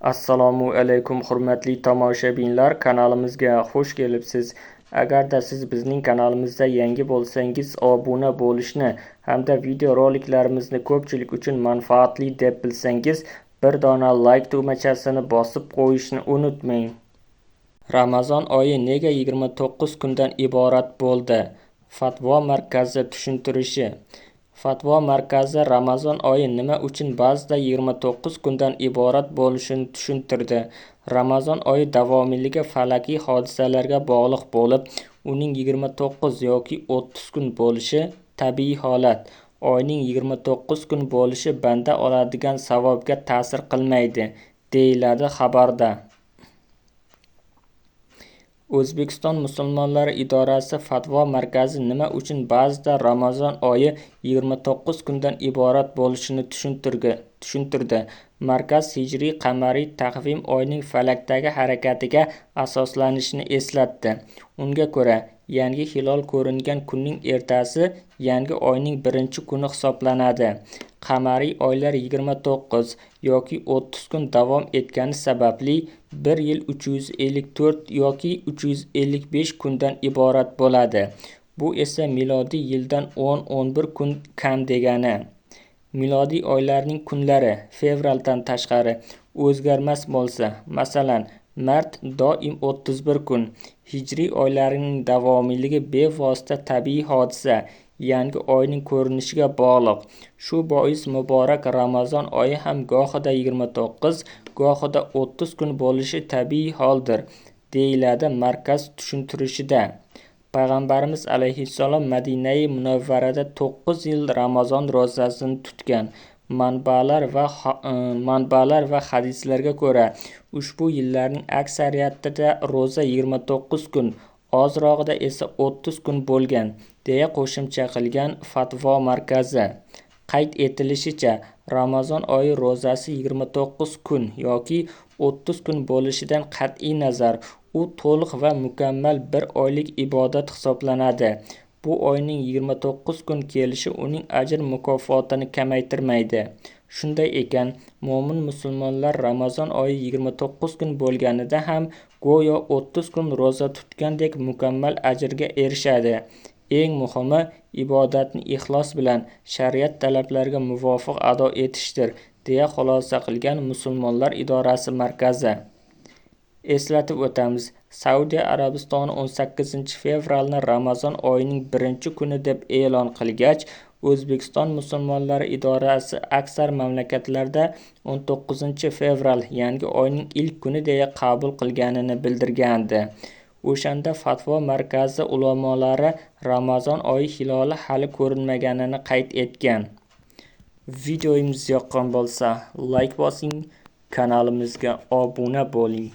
Assalomu alaykum hurmatli tomoshabinlar, kanalimizga xush kelibsiz. Agarda siz bizning kanalimizda yangi bo'lsangiz, obuna bo'lishni hamda video roliklarimizni ko'pchilik uchun manfaatli deb bilsangiz, bir dona like tugmachasini bosib qo'yishni unutmang. Ramazon oyi nega 29 kundan iborat bo'ldi? Fatvo markazi tushuntirishi. Fatvo markazi Ramazon oyi nima uchun ba'zida 29 kundan iborat bo'lishini tushuntirdi. Ramazon oyi davomiyligi falakiy hodisalarga bog'liq bo'lib, uning 29 yoki 30 kun bo'lishi tabiiy holat. Oyning 29 kun bo'lishi banda oladigan savobga ta'sir qilmaydi, deyiladi xabarda. O'zbekiston musulmonlari idorasi Fatvo markazi nima uchun ba'zida Ramazon oyi 29 kundan iborat bo'lishini tushuntirdi. Markaz hijriy qamariy taqvim oyning falakdagi harakatiga asoslanishini eslatdi. Unga ko'ra, yangi hilol ko'ringan kunning ertasi yangi oyning birinchi kuni hisoblanadi. Qamariy oylar 29 yoki 30 kun davom etgani sababli bir yil 354 yoki 355 kundan iborat bo'ladi. Bu esa milodiy yildan 10-11 kun kam degani. Milodiy oylarning kunlari fevraldan tashqari o'zgarmas bo'lsa, masalan, mart doim 31 kun, hijriy oylarning davomiyligi bevosita tabiiy hodisa, yangi oyning ko'rinishiga bog'liq. Shu bois muborak Ramazon oyi ham gohida 29, gohida 30 kun bo'lishi tabiiy holdir, deyiladi markaz tushuntirishida. Payg'ambarimiz alayhissalom Madinai Munavvarada 9 yil Ramazon ro'zasini tutgan. Manbalar va hadislarga ko'ra, ushbu yillarning aksariyatida ro'za 29 kun, ozrog'ida esa 30 kun bo'lgan, deya qo'shimcha qilgan Fatvo markazi. Qayd etilishicha, Ramazon oyi ro'zasi 29 kun yoki 30 kun bo'lishidan qat'iy nazar, u to'liq va mukammal bir oylik ibodat hisoblanadi. Bu oyning 29 kun kelishi uning ajr mukofotini kamaytirmaydi. Shunday ekan, mo'min musulmonlar Ramazon oyi 29 kun bo'lganida ham go'yo 30 kun ro'za tutgandek mukammal ajrga erishadi. Eng muhimi, ibodatni ixlos bilan, shariat talablariga muvofiq ado etishdir, deya xulosa qilgan Musulmonlar idorasi markazi. Eslatib o'tamiz, Saudiya Arabistoni 18 fevralni Ramazon oyining birinchi kuni deb e'lon qilgach, O'zbekiston musulmonlari idorasi aksar mamlakatlarda 19 fevral yangi oyning ilk kuni deya qabul qilganini bildirgandi. O'shanda Fatvo markazi ulamolari Ramazon oyi hiloli hali ko'rinmaganini qayd etgan. Videomiz yoqqan bo'lsa, like bosing, kanalimizga obuna bo'ling.